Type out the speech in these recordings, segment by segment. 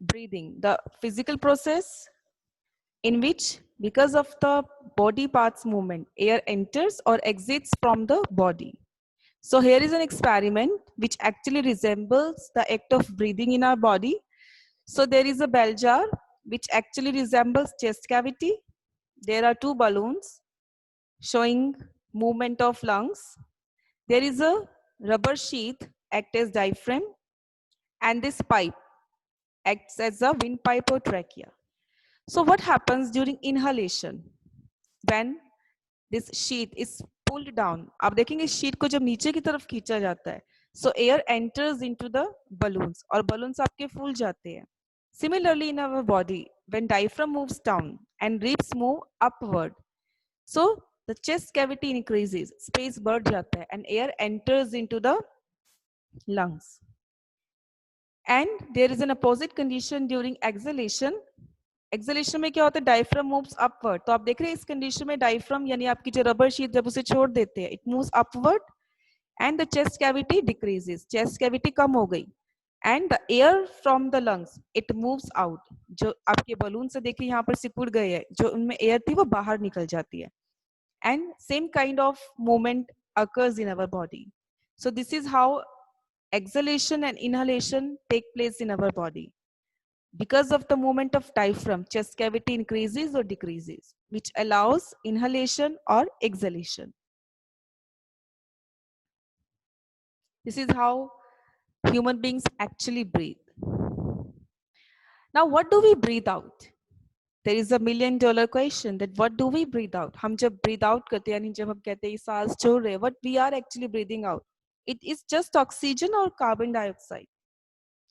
breathing, the physical process in which, because of the body parts movement, air enters or exits from the body. So here is an experiment which actually resembles the act of breathing in our body. So there is a bell jar which actually resembles chest cavity. There are two balloons showing movement of lungs. There is a rubber sheath act as diaphragm, and this pipe acts as a windpipe or trachea. So what happens during inhalation when this sheath is pulled down? आप देखेंगे sheet को जब नीचे की तरफ खींचा जाता है, so air enters into the balloons और balloons आपके फूल जाते हैं. Similarly, in our body, when diaphragm moves down and ribs move upward, so the chest cavity increases, space बढ़ जाता है, and air enters into the lungs. And there is an opposite condition during exhalation. Exhalation में क्या होता है? Diaphragm moves upward. तो आप देख रहे हैं इस condition में diaphragm यानी आपकी जो rubber sheath जब उसे छोड़ देते हैं, it moves upward and the chest cavity decreases. Chest cavity कम हो गई. And the air from the lungs, it moves out. जो आपके balloon से देखिए यहाँ पर सिकुड़ गए हैं, जो उनमें air थी वो बाहर निकल जाती है. And same kind of movement occurs in our body. So this is how exhalation and inhalation take place in our body. Because of the movement of diaphragm, chest cavity increases or decreases, which allows inhalation or exhalation. This is how human beings actually breathe. Now, what do we breathe out? There is $1 million question that what do we breathe out? हम जब breathe out करते हैं, यानी जब हम कहते हैं सांस छोड़ रहे हैं, what we are actually breathing out? It is just oxygen or carbon dioxide.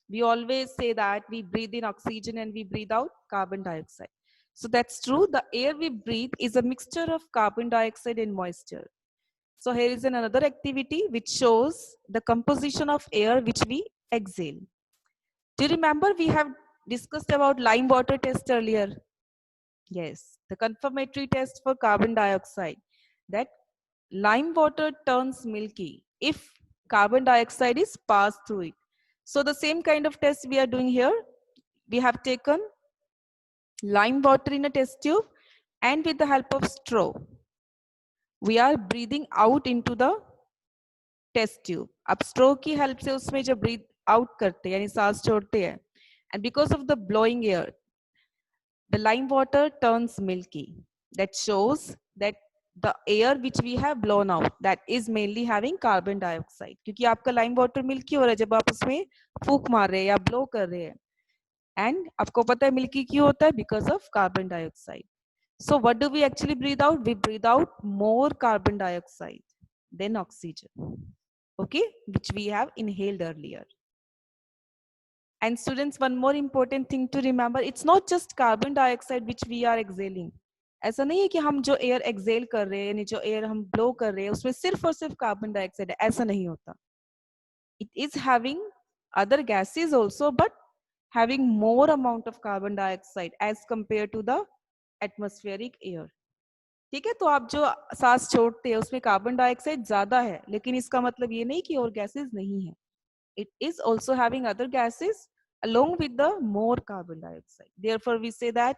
We always say that we breathe in oxygen and we breathe out carbon dioxide. So that's true. The air we breathe is a mixture of carbon dioxide and moisture. So here is another activity which shows the composition of air which we exhale. Do you remember we have discussed about lime water test earlier? Yes, the confirmatory test for carbon dioxide, that lime water turns milky if carbon dioxide is passed through it. So the same kind of test we are doing here. We have taken lime water in a test tube and with the help of straw, we are breathing out into the test tube. अब straw की help से उसमें जब breathe out करते हैं यानी सांस छोड़ते हैं, and because of the blowing air, the lime water turns milky. That shows that the air which we have blown out, that is mainly having carbon dioxide. क्योंकि आपका lime water milky हो रहा है जब आप उसमें फूंक मार रहे हैं या blow कर रहे हैं. And आपको पता है milky क्यों होता है? Because of carbon dioxide. So what do we actually breathe out? We breathe out more carbon dioxide than oxygen. Okay, which we have inhaled earlier. And students, one more important thing to remember, it's not just carbon dioxide which we are exhaling. ऐसा नहीं है कि हम जो air Excel कर रहे हैं यानी जो एयर हम ब्लो कर रहे हैं उसमें सिर्फ और सिर्फ कार्बन डाइऑक्साइड है, ऐसा नहीं होता. It is having other gases also, but having more amount of carbon dioxide as compared to the atmospheric air. ठीक है, तो आप जो सांस छोड़ते हैं उसमें कार्बन डाइऑक्साइड ज्यादा है, लेकिन इसका मतलब ये नहीं कि और गैसेस नहीं है. It is also having other gases along with the more carbon dioxide. Therefore, we say that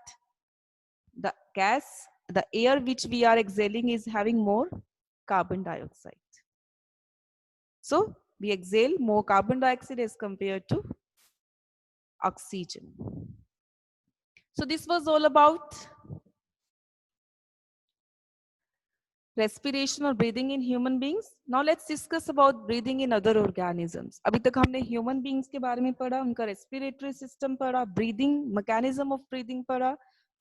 the air which we are exhaling is having more carbon dioxide. So we exhale more carbon dioxide as compared to oxygen. So this was all about respiration or breathing in human beings. Now let's discuss about breathing in other organisms. अभी तक हमने human beings के बारे में पढ़ा, उनका respiratory system पढ़ा, breathing mechanism of breathing पढ़ा.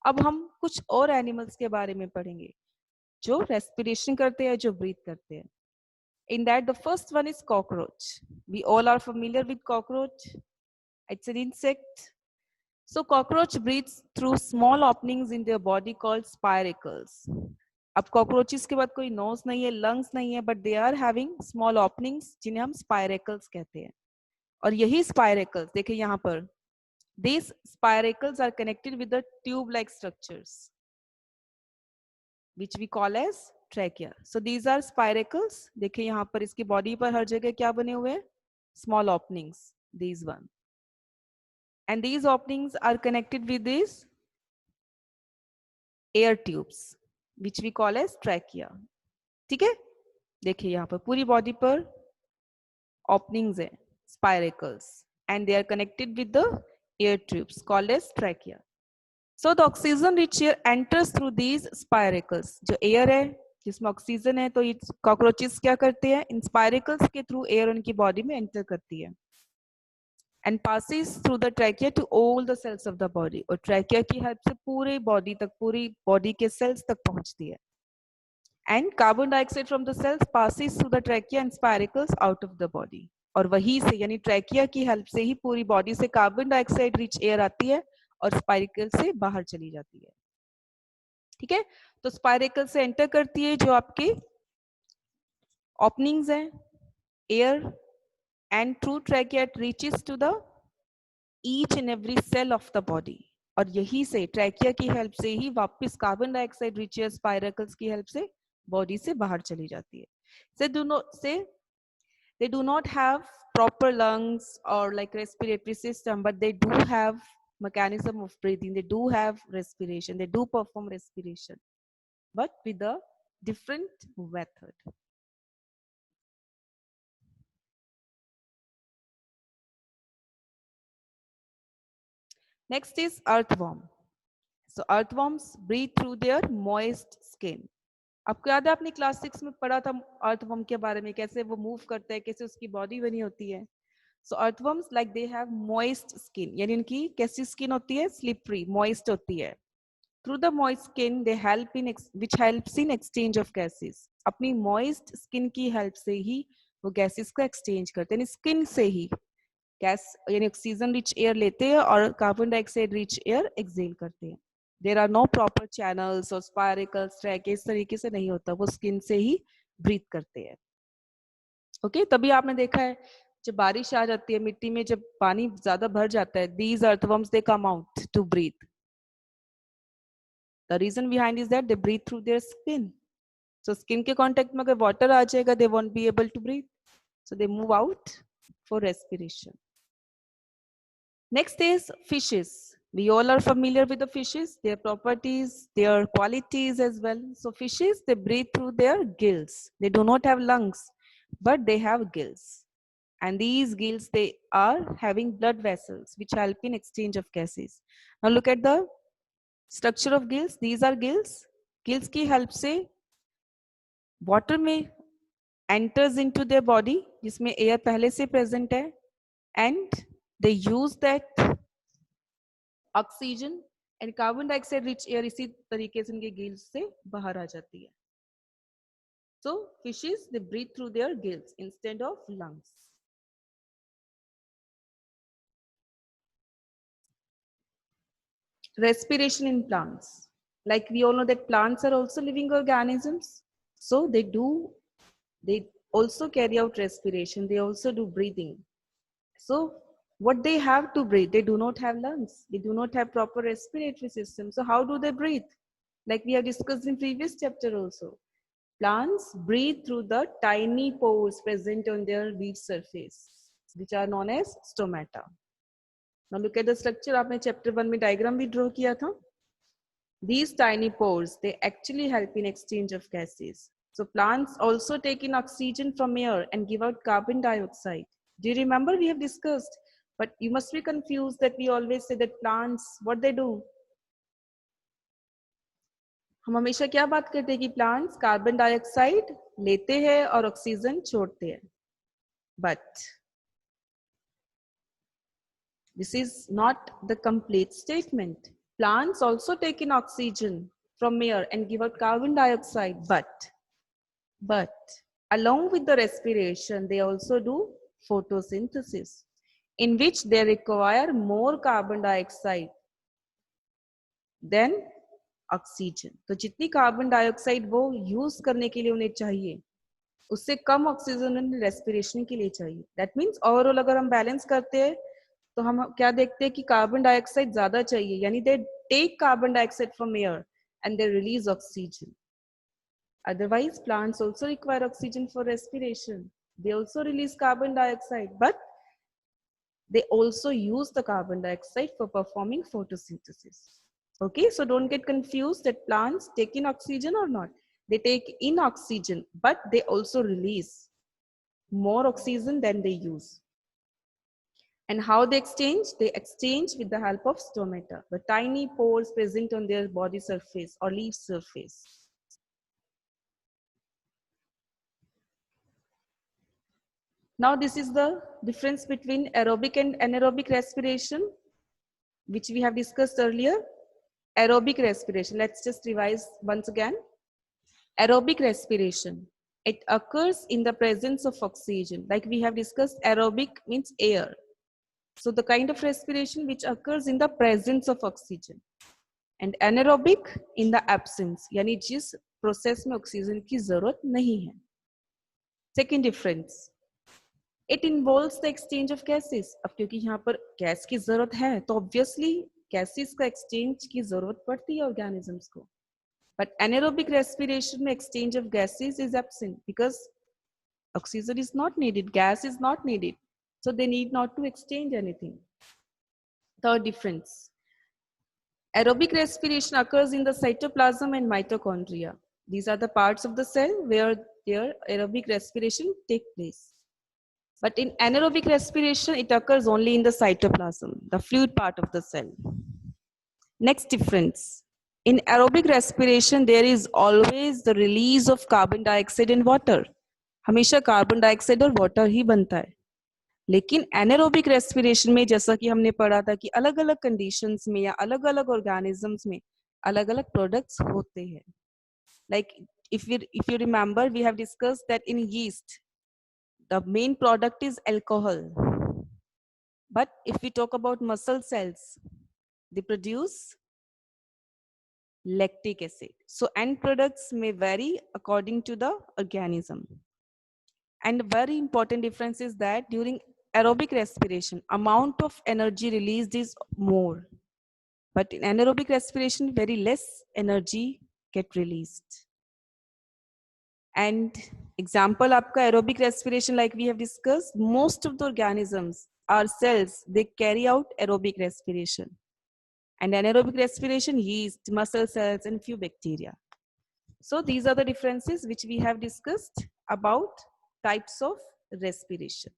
अब हम कुछ और animals के बारे में पढ़ेंगे जो respiration करते हैं, जो breathe करते हैं. In that, the first one is cockroach. We all are familiar with cockroach. It's an insect. So cockroach breathes through small openings in their body called spiracles. अब cockroaches के बाद कोई nose नहीं है, lungs नहीं है, but they are having small openings जिन्हें हम spiracles कहते हैं. और यही spiracles देखिए यहाँ पर, these spiracles are connected with the tube-like structures, which we call as trachea. So these are spiracles. देखिए यहाँ पर इसकी body पर हर जगह क्या बने हुए हैं? Small openings. These one. and these openings are connected with these air tubes which we call as trachea. ठीक है, देखिए यहाँ पर पूरी बॉडी पर openings है, spiracles, and they are connected with the air tubes called as trachea. So the oxygen rich air enters through these spiracles. जो air है जिसमें ऑक्सीजन है, तो ये कॉकरोचेस क्या करते हैं, इन स्पाइरेकल्स के थ्रू एयर उनकी बॉडी में एंटर करती है and passes through the trachea to all the cells of the body. और trachea की हेल्प से पूरे बॉडी तक, पूरी बॉडी के सेल्स तक पहुंचती है. And carbon dioxide from the cells passes through the trachea and spiracles out of the body. और वहीं से यानी ट्रैकिया की हेल्प से ही पूरी बॉडी से कार्बन डाइऑक्साइड रिच एयर आती है और स्पाइरिकल से बाहर चली जाती है. ठीक है, तो स्पाइरिकल से एंटर करती है जो आपके ओपनिंग्स हैं, air, and through trachea it reaches to the each and every cell of the body. और यही से ट्रैकिया की हेल्प से ही वापस carbon dioxide rich air spiracles की हेल्प से बॉडी से बाहर चली जाती है. They do not have proper lungs or like respiratory system, but they do have mechanism of breathing. They do have respiration. They do perform respiration, but with a different method. Next is earthworm. So earthworms breathe through their moist skin. आपको याद है आपने class 6 में पढ़ा था earthworm के बारे में, कैसे वो मूव करता है, कैसे उसकी बॉडी बनी होती है. So earthworms like they have moist skin, यानी उनकी कैसी स्किन होती है, स्लिपरी, मॉइस्ट होती है. Through the moist skin they help in which helps in exchange of gases. अपनी moist skin की help से ही वो gases को exchange करते हैं, यानी स्किन से ही गैस यानी ऑक्सीजन रिच एयर लेते हैं और carbon dioxide rich air exhale करते हैं. There are no proper channels और स्पाइरिकल्स, ट्रैक इस तरीके से नहीं होता, वो स्किन से ही ब्रीथ करते हैं. ओके, तभी आपने देखा है जब बारिश आ जाती है मिट्टी में, जब पानी ज्यादा भर जाता है, these earthworms they come out to breathe. The reason behind is that they breathe through their skin. So skin के कांटेक्ट में अगर वाटर आ जाएगा, they won't be able to breathe, so they move out for respiration. Next is fishes. We all are familiar with the fishes, their properties, their qualities as well. So fishes, they breathe through their gills. They do not have lungs, but they have gills. And these gills, they are having blood vessels, which help in exchange of gases. Now look at the structure of gills. These are gills. Gills की help से water में enters into their body, जिसमें air पहले से present है, and they use that oxygen and carbon dioxide rich air इसी तरीके से उनके गिल्स से बाहर आ जाती है. So fishes they breathe through their gills instead of lungs. Respiration in plants, like we all know that plants are also living organisms, so they also carry out respiration, they also do breathing. So what they have to breathe, they do not have lungs, they do not have proper respiratory system, so how do they breathe? Like we have discussed in previous chapter also, plants breathe through the tiny pores present on their leaf surface, which are known as stomata. Now look at the structure, आपने chapter 1 में diagram भी draw किया था. These tiny pores, they actually help in exchange of gases. So plants also take in oxygen from air and give out carbon dioxide. Do you remember we have discussed? But you must be confused that we always say that plants, what they do? हम हमेशा क्या बात करते हैं कि plants carbon dioxide लेते हैं और ऑक्सीजन छोड़ते हैं. But this is not the complete statement. Plants also take in oxygen from air and give out carbon dioxide, but along with the respiration, they also do photosynthesis, in which they require more carbon dioxide than oxygen. तो जितनी carbon dioxide वो use करने के लिए उन्हें चाहिए, उससे कम oxygen उन्हें रेस्पिरेशन के लिए चाहिए. दैट मीन्स ओवरऑल अगर हम बैलेंस करते हैं तो हम क्या देखते हैं कि कार्बन डाइऑक्साइड ज्यादा चाहिए, यानी they take carbon dioxide from air and they release oxygen. Otherwise, plants also require oxygen for respiration. They also release carbon dioxide, but they also use the carbon dioxide for performing photosynthesis. Okay, so don't get confused that plants take in oxygen or not. They take in oxygen, but they also release more oxygen than they use. And how they exchange? They exchange with the help of stomata, the tiny pores present on their body surface or leaf surface. Now this is the difference between aerobic and anaerobic respiration, which we have discussed earlier. Aerobic respiration, let's just revise once again. Aerobic respiration, it occurs in the presence of oxygen. Like we have discussed, aerobic means air. So the kind of respiration which occurs in the presence of oxygen. And anaerobic in the absence, यानी जिस process में oxygen की जरूरत नहीं है. Second difference, it involves the exchange of gases. अब क्योंकि यहाँ पर गैस की जरूरत है तो obviously gases का exchange की जरूरत पड़ती है organisms को. But anaerobic respiration में exchange of gases is absent because oxygen is not needed, gas is not needed. So they need not to exchange anything. Third difference, aerobic respiration occurs in the cytoplasm and mitochondria. These are the parts of the cell where their aerobic respiration takes place. But in anaerobic respiration, it occurs only in the cytoplasm, the fluid part of the cell. Next difference. In aerobic respiration, there is always the release of carbon dioxide and water. हमेशा carbon dioxide और water ही बनता है. लेकिन anaerobic respiration में जैसा कि हमने पढ़ा था कि अलग अलग कंडीशंस में या अलग अलग ऑर्गेनिजम्स में अलग अलग प्रोडक्ट्स होते हैं. Like if you remember, we have discussed that in yeast the main product is alcohol, but if we talk about muscle cells, they produce lactic acid. So end products may vary according to the organism. And a very important difference is that during aerobic respiration, amount of energy released is more. But in anaerobic respiration, very less energy get released. And example, आपका aerobic respiration, like we have discussed, most of the organisms, our cells, they carry out aerobic respiration. And anaerobic respiration, yeast, muscle cells, and few bacteria. So these are the differences which we have discussed about types of respiration.